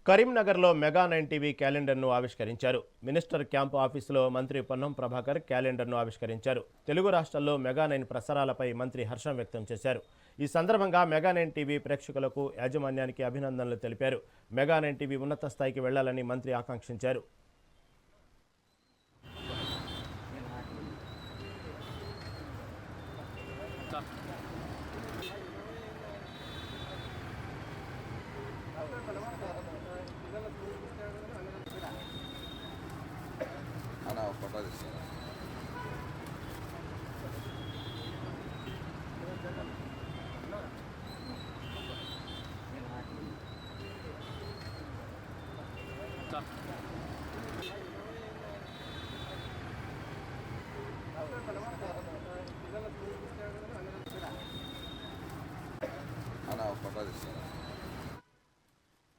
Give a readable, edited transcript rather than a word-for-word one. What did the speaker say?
కరీంనగర్లో mega 9 TV క్యాలెండర్ను ఆవిష్కరించారు. Minister camp ఆఫీసులో మంత్రి పొన్నం ప్రభాకర్ క్యాలెండర్ను ఆవిష్కరించారు. తెలుగు రాష్ట్రాల్లో మెగా 9 ప్రసారాలపై మంత్రి హర్షం వ్యక్తం చేశారు. ఈ సందర్భంగా మెగా 9 టీవీ ప్రేక్షకులకు యాజమాన్యానికి అభినందనలు తెలిపారు. మెగా 9 టీవీ ఉన్నత స్థాయికి వెళ్లాలని మంత్రి ఆకాంక్షించారు. అలా ఫోటో తీస్తాను.